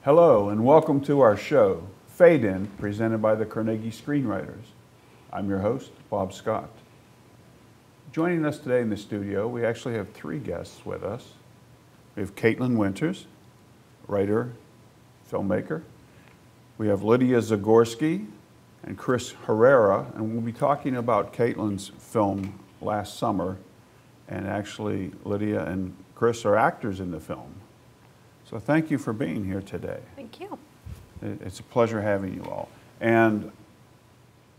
Hello and welcome to our show, FadeIn, presented by the Carnegie Screenwriters. I'm your host, Bob Scott. Joining us today in the studio, we actually have three guests with us. We have Katelyn Winters, writer, filmmaker. We have Lydia Zagorski and Chris Herrera, and we'll be talking about Katelyn's film last summer. And actually, Lydia and Chris are actors in the film. So thank you for being here today. Thank you. It's a pleasure having you all. And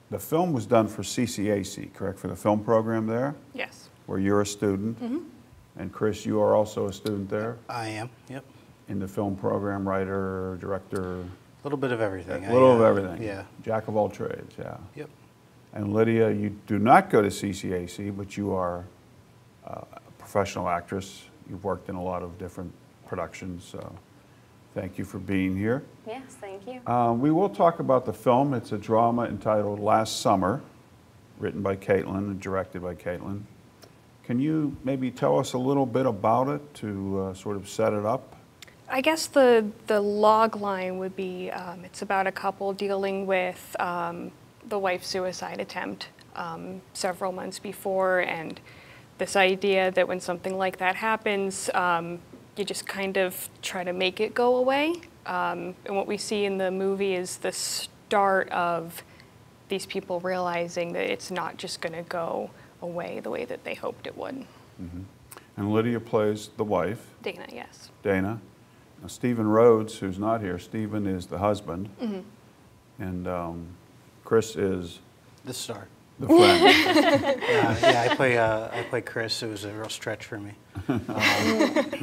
the film was done for CCAC, correct? For the film program there? Yes. Where you're a student. Mm-hmm. And Chris, you are also a student there? I am, yep. In the film program, writer, director? A little bit of everything. A little of everything. Yeah. Jack of all trades, yeah. Yep. And Lydia, you do not go to CCAC, but you are a professional actress. You've worked in a lot of different productions, so thank you for being here. Yes, thank you. We will talk about the film. It's a drama entitled Last Summer, written by Katelyn and directed by Katelyn. Can you maybe tell us a little bit about it to sort of set it up? I guess the log line would be it's about a couple dealing with the wife's suicide attempt several months before, and this idea that when something like that happens, you just kind of try to make it go away. And what we see in the movie is the start of these people realizing that it's not just going to go away the way that they hoped it would. Mm-hmm. And Lydia plays the wife. Dana, yes. Dana. Now, Stephen Rhodes, who's not here, Stephen is the husband. Mm-hmm. And Chris is The star. the friend. Yeah, I play Chris. It was a real stretch for me.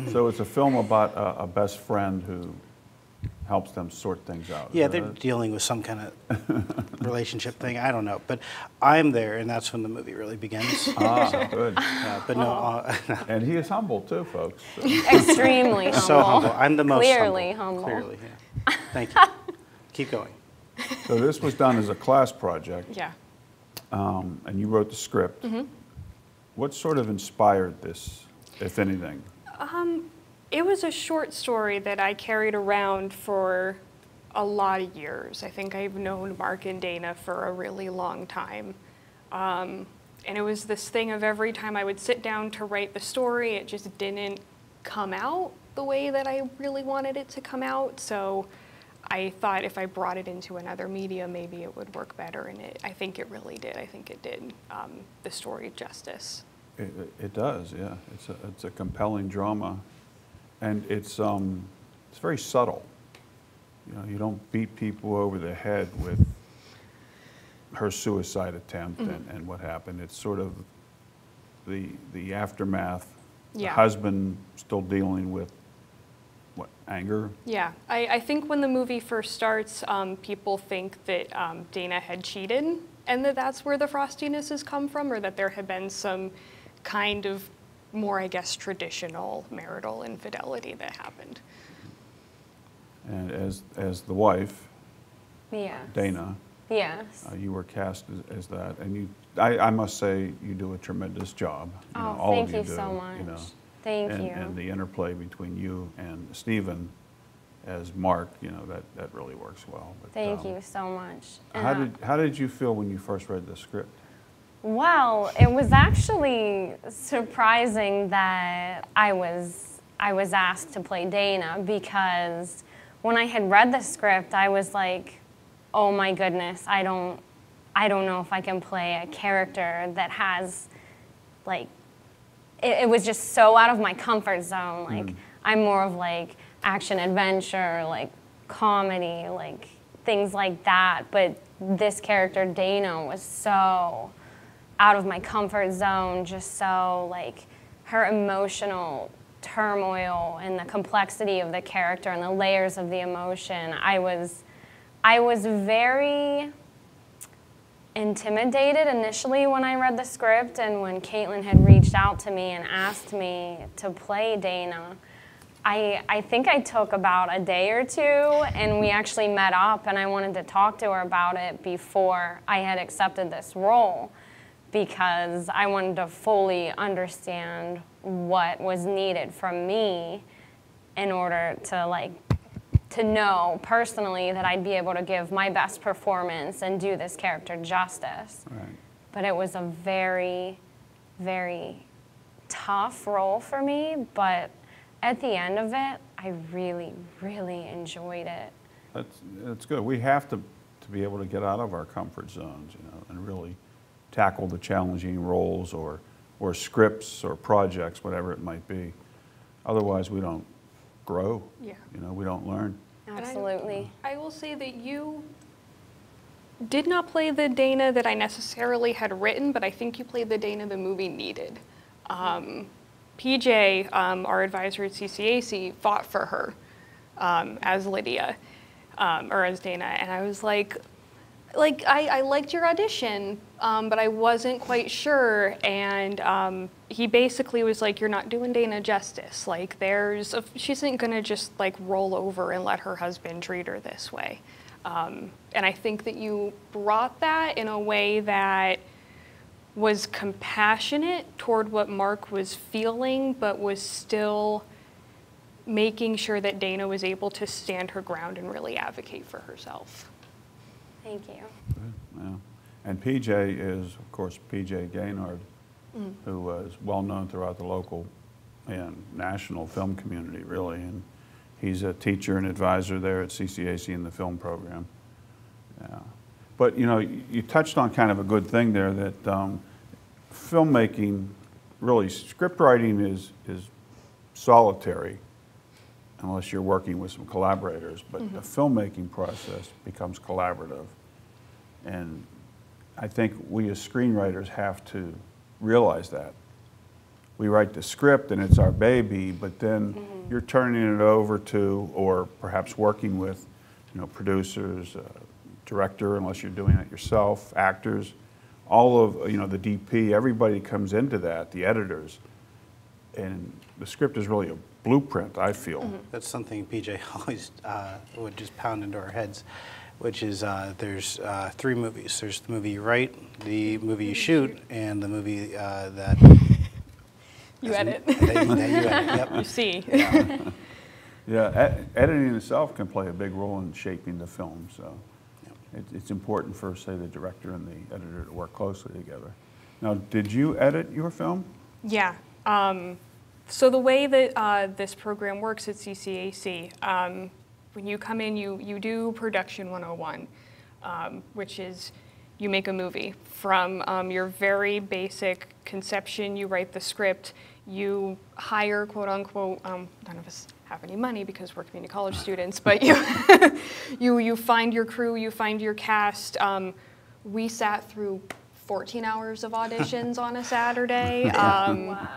So it's a film about a best friend who helps them sort things out. Yeah, they're dealing with some kind of relationship thing. I don't know, but I'm there, and that's when the movie really begins. Ah, good. But no, And he is humble too, folks. So. Extremely humble. so humble. I'm the most Clearly humble. Clearly, yeah. Thank you. Keep going. So this was done as a class project. Yeah. And you wrote the script. Mm-hmm. What sort of inspired this, if anything? It was a short story that I carried around for a lot of years. I think I've known Mark and Dana for a really long time. And it was this thing of every time I would sit down to write the story, it just didn't come out the way that I really wanted it to come out. So I thought if I brought it into another media, maybe it would work better, and I think it really did. I think it did the story justice. It does, yeah. It's a compelling drama, and it's very subtle. You know, you don't beat people over the head with her suicide attempt and what happened. It's sort of the aftermath. Yeah. The husband still dealing with what, anger? Yeah, I think when the movie first starts, people think that Dana had cheated and that's where the frostiness has come from, or that there had been some kind of more, I guess, traditional marital infidelity that happened. And as the wife, Yes. Dana, Yes. you were cast as that, and I must say you do a tremendous job. You know, all thank of you you do, so much. You know. Thank and, you. And the interplay between you and Stephen as Mark, you know, that really works well. But, Thank you so much. How did you feel when you first read the script? Well, it was actually surprising that I was asked to play Dana, because when I had read the script, I was like, oh my goodness, I don't know if I can play a character that has, like, it was just so out of my comfort zone. Like, I'm more of like action adventure, like comedy, like things like that. But this character, Dana, was so out of my comfort zone, just so like her emotional turmoil and the complexity of the character and the layers of the emotion. I was very intimidated initially when I read the script, and when Katelyn had reached out to me and asked me to play Dana, I think I took about a day or two, and we actually met up, and I wanted to talk to her about it before I had accepted this role, because I wanted to fully understand what was needed from me in order to like to know personally that I'd be able to give my best performance and do this character justice. Right. But it was a very, very tough role for me, but at the end of it, I really, really enjoyed it. That's good. We have to be able to get out of our comfort zones, you know, and really tackle the challenging roles or scripts or projects, whatever it might be. Otherwise, we don't grow. Yeah. You know, we don't learn. Absolutely. I will say that you did not play the Dana that I necessarily had written, but I think you played the Dana the movie needed. PJ, our advisor at CCAC, fought for her as Lydia, or as Dana, and I was like I liked your audition, but I wasn't quite sure, and he basically was like, you're not doing Dana justice. Like, she isn't gonna just like roll over and let her husband treat her this way. And I think that you brought that in a way that was compassionate toward what Mark was feeling, but was still making sure that Dana was able to stand her ground and really advocate for herself. Thank you. Good, yeah. And PJ is, of course, PJ Gaynard, who was well known throughout the local and national film community, really. And he's a teacher and advisor there at CCAC in the film program. Yeah. But, you know, you touched on kind of a good thing there, that filmmaking, really, script writing is solitary unless you're working with some collaborators, but the filmmaking process becomes collaborative. And I think we as screenwriters have to realize that. We write the script and it's our baby, but then you're turning it over to, or perhaps working with, you know, producers, director, unless you're doing it yourself, actors, all of, you know, the DP, everybody comes into that, the editors. And the script is really a blueprint, I feel. That's something PJ always would just pound into our heads, which is there's 3 movies. There's the movie you write, the movie you shoot, and the movie that You edit. that you edit. Yep. You see. Yeah, editing itself can play a big role in shaping the film, so it's important for, say, the director and the editor to work closely together. Now, did you edit your film? Yeah. So the way that this program works at CCAC, when you come in, you do Production 101, which is you make a movie. From your very basic conception, you write the script, you hire, quote unquote, none of us have any money because we're community college students, but you find your crew, you find your cast. We sat through 14 hours of auditions on a Saturday. Wow.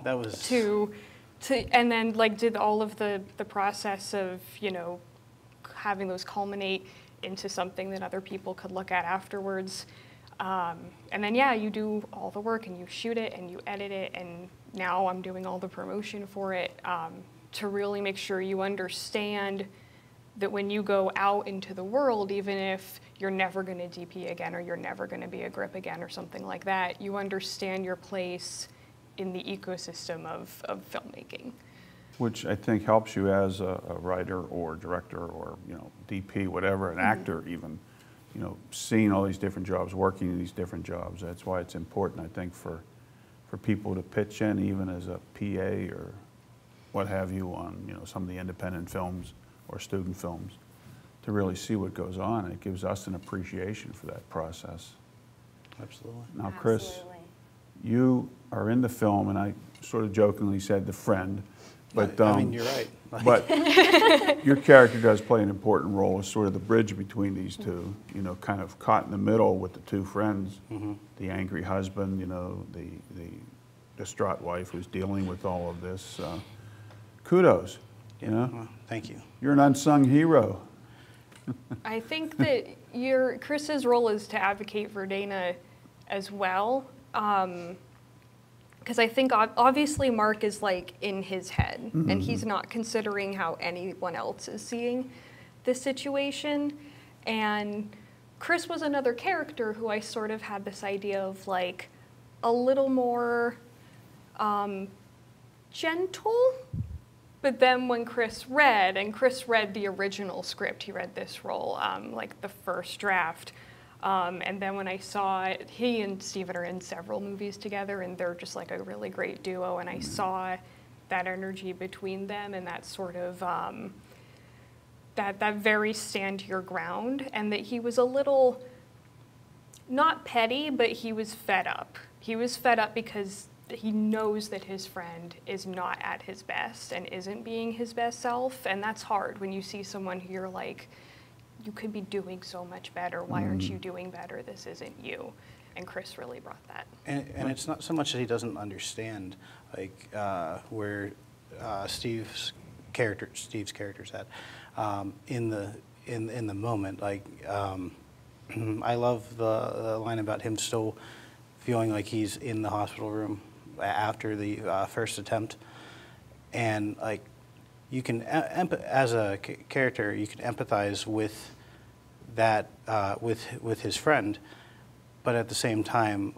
That was And then like did all of the process of, you know, having those culminate into something that other people could look at afterwards. And then, yeah, you do all the work and you shoot it and you edit it, and now I'm doing all the promotion for it to really make sure you understand that when you go out into the world, even if you're never going to DP again or you're never going to be a grip again or something like that, you understand your place in the ecosystem of filmmaking. Which I think helps you as a writer or director or, you know, DP, whatever, an actor even, you know, seeing all these different jobs, working in these different jobs. That's why it's important, I think, for people to pitch in, even as a PA or what have you, on, you know, some of the independent films or student films, to really see what goes on. It gives us an appreciation for that process. absolutely. Now, Chris, you are in the film, and I sort of jokingly said the friend, but I mean, you're right. but your character does play an important role as sort of the bridge between these two, you know, kind of caught in the middle with the two friends, the angry husband, you know, the distraught wife who's dealing with all of this. Kudos, you know. Well, thank you. You're an unsung hero. I think that Chris's role is to advocate for Dana as well. Because I think obviously Mark is like in his head, and he's not considering how anyone else is seeing this situation. And Chris was another character who I sort of had this idea of like a little more gentle, But then when Chris read, and Chris read the original script, he read this role, like the first draft. And then when I saw it, he and Steven are in several movies together, and they're just like a really great duo. And I saw that energy between them, and that sort of that very stand your ground, and that he was a little, not petty, but he was fed up. He was fed up because he knows that his friend is not at his best and isn't being his best self, and that's hard when you see someone who you're like, you could be doing so much better. Why aren't you doing better? This isn't you. And Chris really brought that. And it's not so much that he doesn't understand, like where Steve's character's at in the moment. Like I love the line about him still feeling like he's in the hospital room after the first attempt, and like you can as a character you can empathize with that with his friend, but at the same time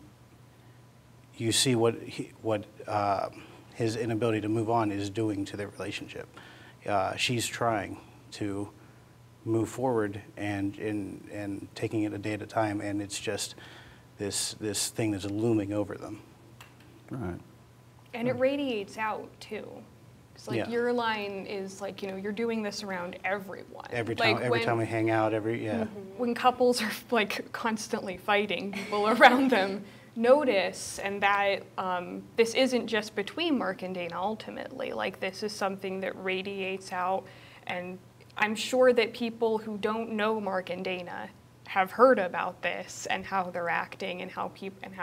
you see what his inability to move on is doing to their relationship. She's trying to move forward and taking it a day at a time, and it's just this thing that's looming over them. Right. And it radiates out too. It's like Yeah. your line is like, you're doing this around everyone. Every time we hang out, when couples are like constantly fighting, people around them notice, and that this isn't just between Mark and Dana ultimately. Like, this is something that radiates out, and I'm sure that people who don't know Mark and Dana have heard about this and how they're acting and how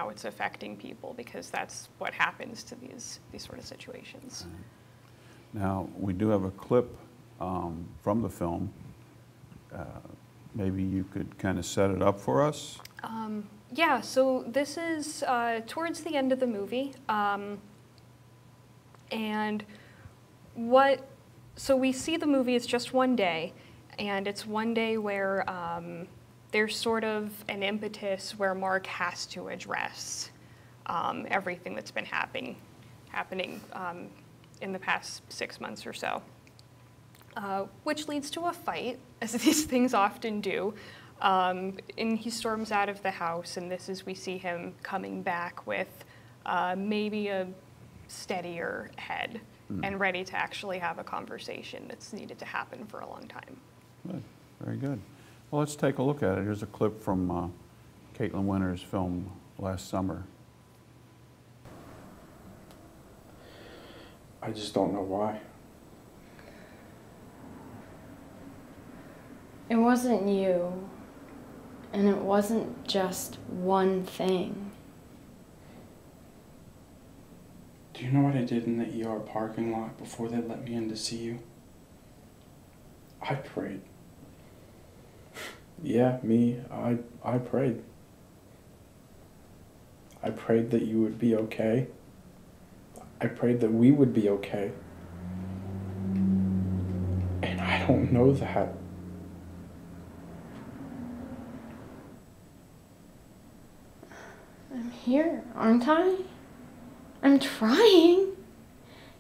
it's affecting people, because that's what happens to these sort of situations. Now, we do have a clip from the film. Maybe you could kind of set it up for us? Yeah, so this is towards the end of the movie. So we see the movie as just one day, and it's one day where there's sort of an impetus where Mark has to address everything that's been happening in the past 6 months or so, which leads to a fight, as these things often do. And he storms out of the house, and this is, we see him coming back with maybe a steadier head and ready to actually have a conversation that's needed to happen for a long time. Good. Very good. Well, let's take a look at it. Here's a clip from Katelyn Winters' film last summer. I just don't know why. It wasn't you, and it wasn't just one thing. Do you know what I did in the ER parking lot before they let me in to see you? I prayed. Yeah, me, I prayed. I prayed that you would be okay. I prayed that we would be okay. And I don't know that. I'm here, aren't I? I'm trying.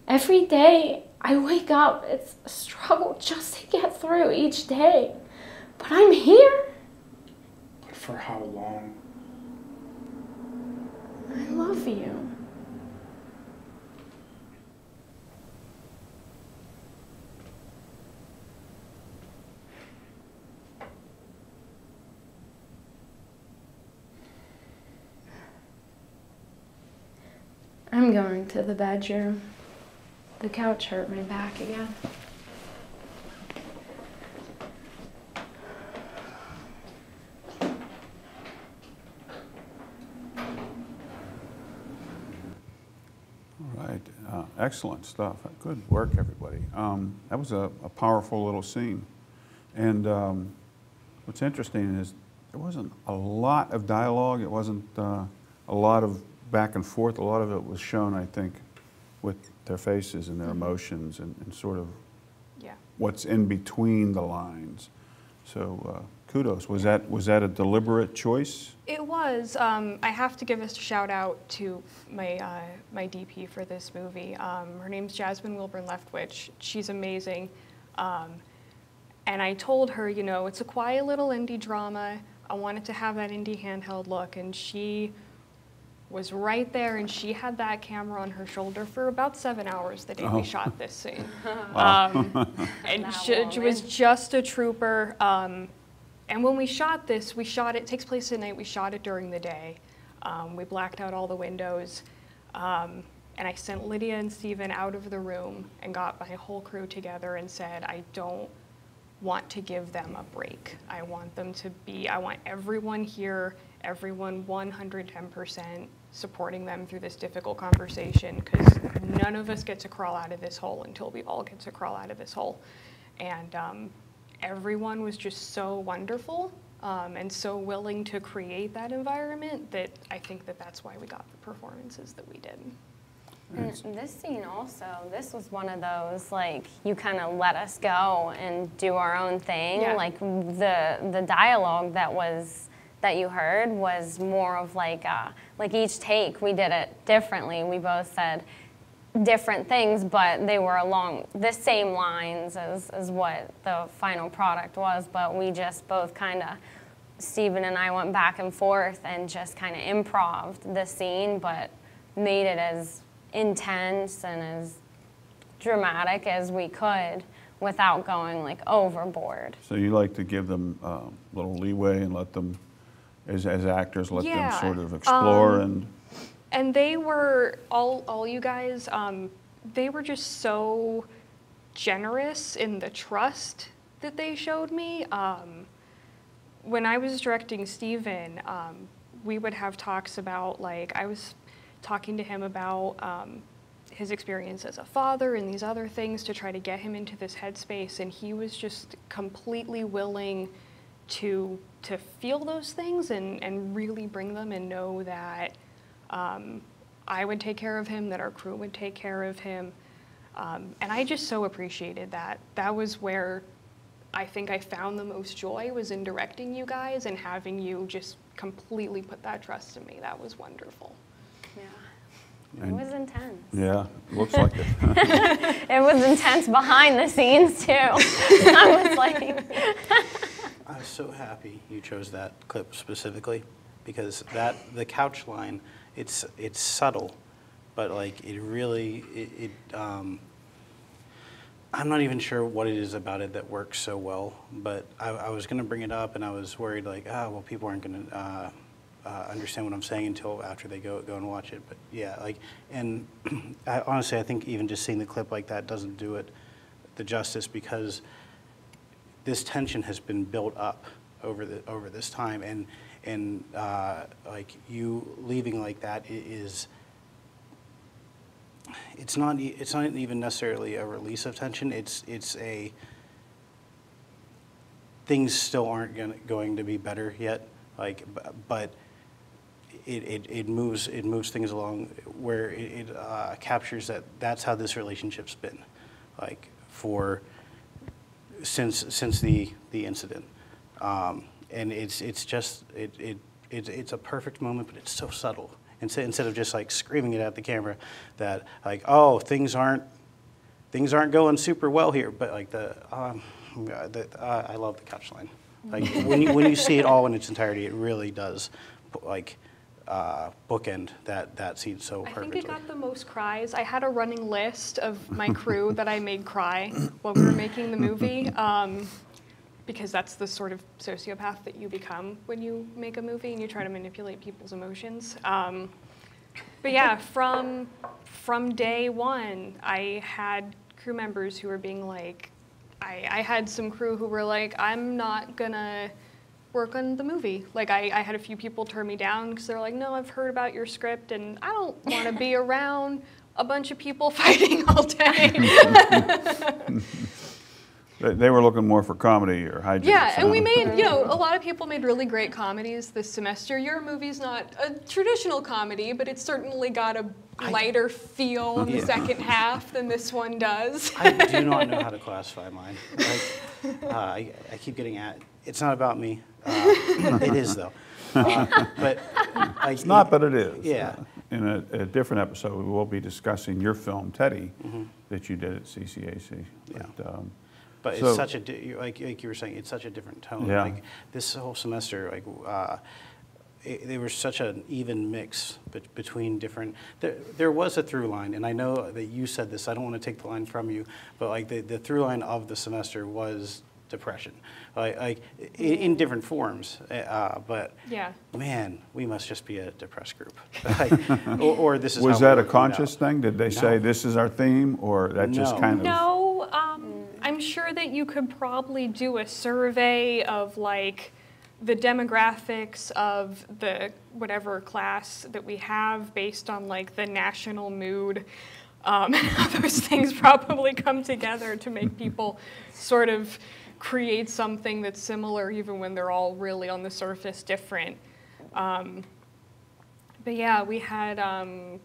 Every day I wake up, it's a struggle just to get through each day. But I'm here. But for how long? I love you. I'm going to the bedroom. The couch hurt my back again. All right. Excellent stuff. Good work, everybody. That was a powerful little scene. And what's interesting is there wasn't a lot of dialogue. It wasn't a lot of back and forth. A lot of it was shown, I think, with their faces and their emotions and sort of what's in between the lines. So kudos. Was that a deliberate choice? It was. I have to give a shout out to my my DP for this movie. Her name's Jasmine Wilburn-Leftwich. She's amazing. And I told her, you know, it's a quiet little indie drama. I wanted to have that indie handheld look, and she was right there, and she had that camera on her shoulder for about 7 hours the day we shot this scene. And she was just a trooper. And when we shot this, it takes place at night, we shot it during the day. We blacked out all the windows. And I sent Lydia and Steven out of the room and got my whole crew together and said, I don't want to give them a break. I want everyone here, everyone 110% supporting them through this difficult conversation, because none of us get to crawl out of this hole until we all get to crawl out of this hole. And everyone was just so wonderful and so willing to create that environment that I think that's why we got the performances that we did. And this scene also, this was one of those, like, you kind of let us go and do our own thing. Yeah. Like, the dialogue that you heard was more of like each take, we did it differently. We both said different things, but they were along the same lines as what the final product was, but we just both kind of, Steven and I went back and forth and just kind of improv'd the scene, but made it as intense and as dramatic as we could without going like overboard. So you like to give them a little leeway and let them, as actors, let them sort of explore And they were, all you guys, they were just so generous in the trust that they showed me. When I was directing Steven, we would have talks about, like, I was talking to him about his experience as a father and these other things to try to get him into this headspace, and he was just completely willing to feel those things and really bring them and know that I would take care of him, that our crew would take care of him. And I just so appreciated that. That was where I think I found the most joy, was in directing you guys and having you just completely put that trust in me. That was wonderful. Yeah. It was intense. Yeah, looks like it. It was intense behind the scenes too. I was like... I was so happy you chose that clip specifically, because the couch line, it's subtle, but like it really, I'm not even sure what it is about it that works so well, but I was going to bring it up, and I was worried like, well, people aren't going to understand what I'm saying until after they go and watch it. But yeah, like, and honestly, I think even just seeing the clip like that doesn't do it the justice, because this tension has been built up over this time, and like you leaving like that is. It's not even necessarily a release of tension. It's a things still aren't going to be better yet. Like, but it moves things along where it captures that's how this relationship's been, like since the incident, and it's just it's a perfect moment, but it's so subtle. Instead of just like screaming it at the camera that like, oh, things aren't going super well here, but like I love the couch line. Like when you see it all in its entirety, it really does like bookend that scene so perfectly. I think it got the most cries. I had a running list of my crew that I made cry while we were making the movie. Because that's the sort of sociopath that you become when you make a movie and you try to manipulate people's emotions. But yeah, from day one, I had crew members who were being like, I had some crew who were like, I'm not gonna work on the movie. Like I had a few people turn me down because they're like, no, I've heard about your script and I don't want to be around a bunch of people fighting all day. They were looking more for comedy or hijinks. Yeah, and we made, a lot of people made really great comedies this semester. Your movie's not a traditional comedy, but it's certainly got a lighter feel in the second half than this one does. I do not know how to classify mine. Like, I keep getting It's not about me. It is though. But It's not, but it is. Yeah. In a different episode, we will be discussing your film, Teddy, that you did at CCAC. Yeah. But, But so- it's such a like you were saying, it's such a different tone. Yeah. Like this whole semester, like they were such an even mix between different. There was a through line, and I know that you said this. I don't want to take the line from you, but like the through line of the semester was depression, like in different forms. But Yeah. man, we must just be a depressed group. Like, or this is Was how that we're a working conscious out. thing? Did they say No. this is our theme, or that just No. kind of? No, I'm sure that you could probably do a survey of like the demographics of the whatever class that we have based on like the national mood. Those things probably come together to make people sort of create something that's similar even when they're all really on the surface different. But yeah, we had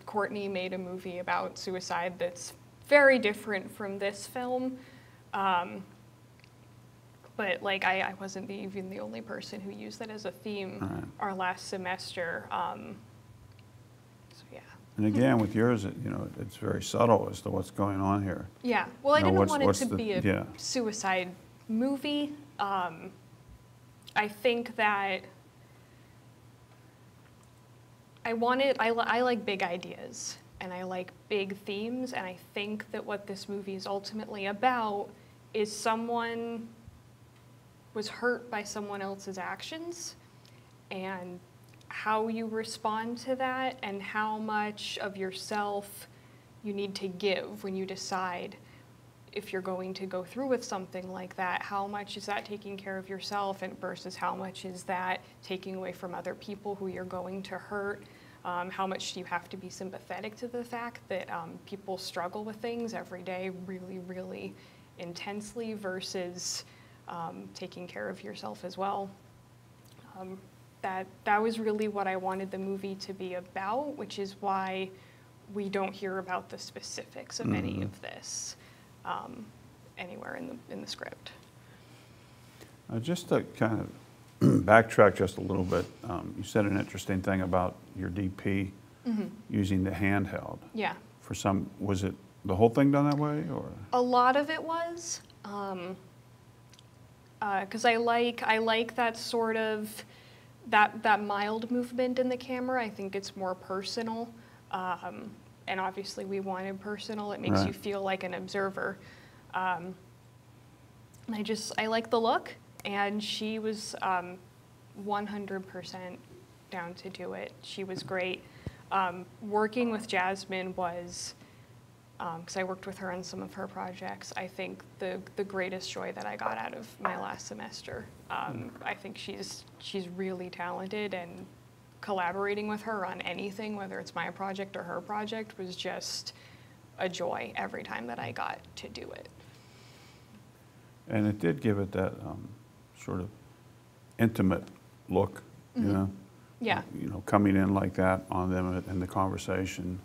Courtney made a movie about suicide that's very different from this film. But like I wasn't even the only person who used that as a theme our last semester. So yeah. And again, with yours, it's very subtle as to what's going on here. Yeah. Well, I No, didn't what's- want it what's to the- be a yeah. suicide movie. I think that I like big ideas and I like big themes, and I think that what this movie is ultimately about is someone was hurt by someone else's actions, and how you respond to that and how much of yourself you need to give when you decide if you're going to go through with something like that. How much is that taking care of yourself and versus how much is that taking away from other people who you're going to hurt? How much do you have to be sympathetic to the fact that people struggle with things every day really, really intensely versus taking care of yourself as well? That was really what I wanted the movie to be about, which is why we don't hear about the specifics of any of this anywhere in the script. Just to kind of backtrack just a little bit, you said an interesting thing about your DP using the handheld. Yeah. Was it the whole thing done that way, or? A lot of it was, because I like that sort of that mild movement in the camera. I think it's more personal, and obviously we wanted personal. It makes Right. you feel like an observer. And I like the look, and she was 100% down to do it. She was great. Working with Jasmine was, because I worked with her on some of her projects, I think the greatest joy that I got out of my last semester. I think she's really talented, and collaborating with her on anything, whether it's my project or her project, was just a joy every time that I got to do it. And it did give it that sort of intimate look, you know? Yeah. Coming in like that on them in the conversation.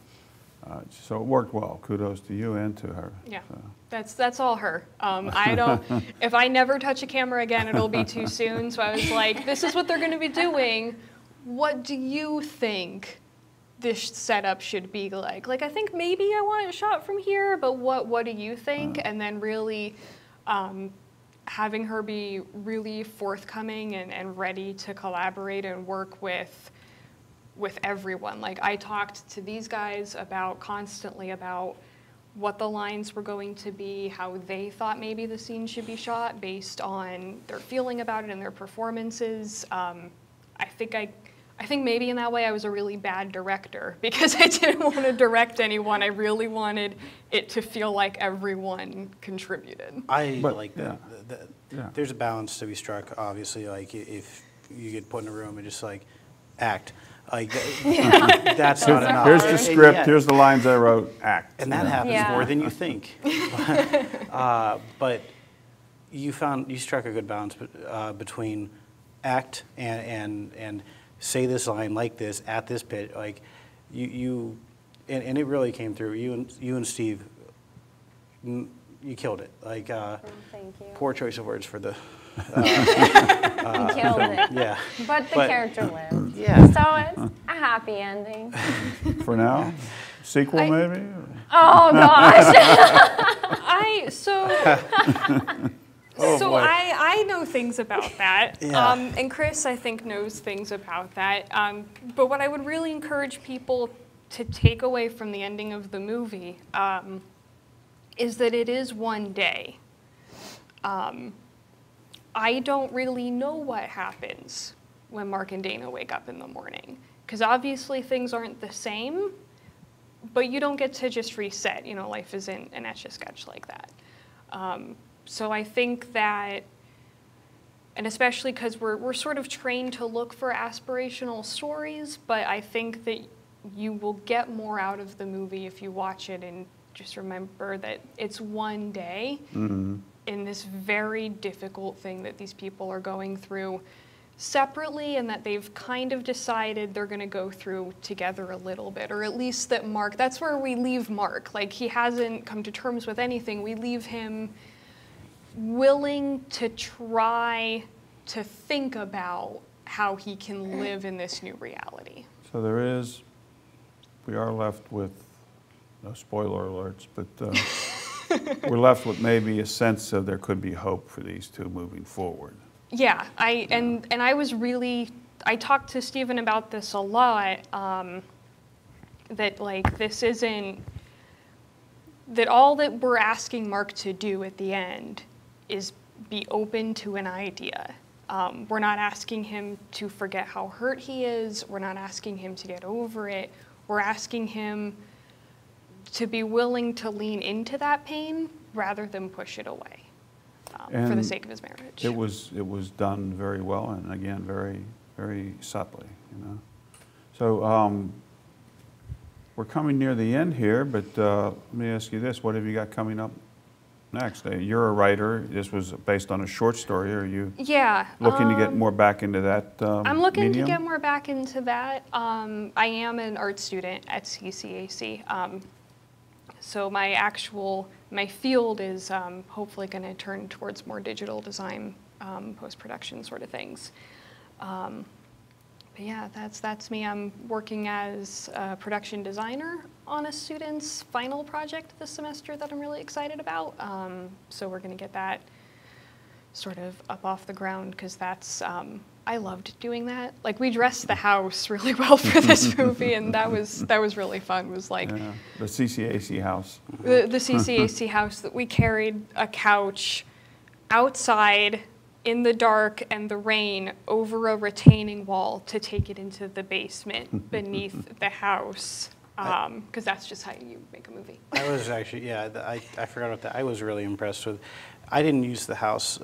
So it worked well. Kudos to you and to her. Yeah, So. that's all her. I don't. If I never touch a camera again, it'll be too soon. So I was like, this is what they're going to be doing. What do you think this setup should be like? Like, I think maybe I want it shot from here, but what do you think? And then really having her be really forthcoming and ready to collaborate and work with everyone. Like, I talked to these guys constantly about what the lines were going to be, how they thought maybe the scene should be shot based on their feeling about it and their performances. I think maybe in that way I was a really bad director because I didn't want to direct anyone. I really wanted it to feel like everyone contributed. But, like yeah. that. Yeah. There's a balance to be struck, obviously. Like if you get put in a room and just like act, like that's not enough. Here's the And script, yet- here's the lines I wrote, act. And that happens Yeah. more than you think. But you struck a good balance between act and say this line like this at this pitch. Like and it really came through. You and Steve, you killed it. Like Thank you. poor choice of words for the He killed it. Yeah. But the character lived. Yeah. So it's a happy ending. For now? Sequel, maybe? Oh, gosh. I know things about that, Yeah. and Chris, I think, knows things about that. But what I would really encourage people to take away from the ending of the movie is that it is one day. I don't really know what happens when Mark and Dana wake up in the morning, because obviously things aren't the same, but you don't get to just reset. You know, life isn't an etch-a-sketch like that. So I think that, and especially because we're sort of trained to look for aspirational stories, but I think that you will get more out of the movie if you watch it and just remember that it's one day in this very difficult thing that these people are going through separately, and that they've kind of decided they're going to go through together a little bit, or at least that Mark, that's where we leave Mark. Like, he hasn't come to terms with anything. We leave him willing to try to think about how he can live in this new reality. So we are left with, no spoiler alerts, but we're left with maybe a sense of there could be hope for these two moving forward. Yeah, and I was really, I talked to Stephen about this a lot, that like this isn't, that all that we're asking Mark to do at the end is be open to an idea. We're not asking him to forget how hurt he is. We're not asking him to get over it. We're asking him to be willing to lean into that pain rather than push it away for the sake of his marriage. It was done very well, and again, very, very subtly, you know. So we're coming near the end here, but let me ask you this. What have you got coming up next? You're a writer. This was based on a short story. Are you looking to get more back into that I'm looking medium? to get more back into that. I am an art student at CCAC. So my field is hopefully going to turn towards more digital design, post-production sort of things. But yeah, that's me. I'm working as a production designer on a student's final project this semester that I'm really excited about. So we're going to get that sort of up off the ground, because that's, I loved doing that. Like, we dressed the house really well for this movie, and that was really fun. It was like the CCAC house. The CCAC house, that we carried a couch outside in the dark and the rain over a retaining wall to take it into the basement beneath the house, because that's just how you make a movie. I was actually, I forgot about that. I was really impressed with, I didn't use the house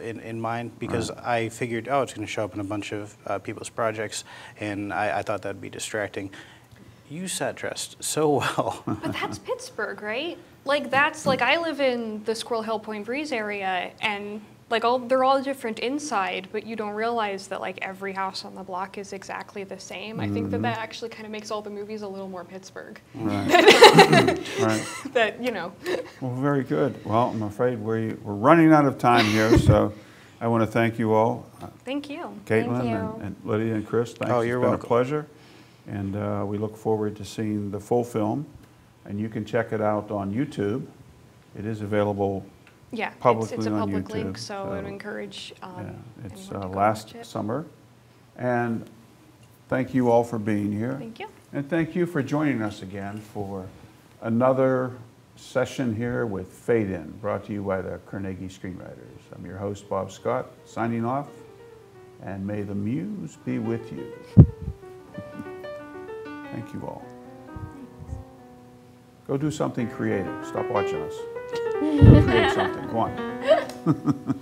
in mind, because I figured, oh, it's going to show up in a bunch of people's projects, and I thought that'd be distracting. You sat dressed so well. But that's Pittsburgh, right? Like, that's, like, I live in the Squirrel Hill Point Breeze area, and like they're all different inside, but you don't realize that like every house on the block is exactly the same. I think that actually kind of makes all the movies a little more Pittsburgh. Right. That, you know. Well, very good. Well, I'm afraid we're running out of time here, so I want to thank you all. Thank you. Caitlin and Lydia and Chris, thanks. Oh, you're welcome. It's been a pleasure. And we look forward to seeing the full film. And you can check it out on YouTube. It is available publicly it's a on public YouTube, link, so I would encourage it's anyone to go last watch it. summer. And thank you all for being here. Thank you. And thank you for joining us again for another session here with FadeIn, brought to you by the Carnegie Screenwriters. I'm your host, Bob Scott, signing off, and may the muse be with you. Thank you all. Go do something creative. Stop watching us. Go create something. Go on.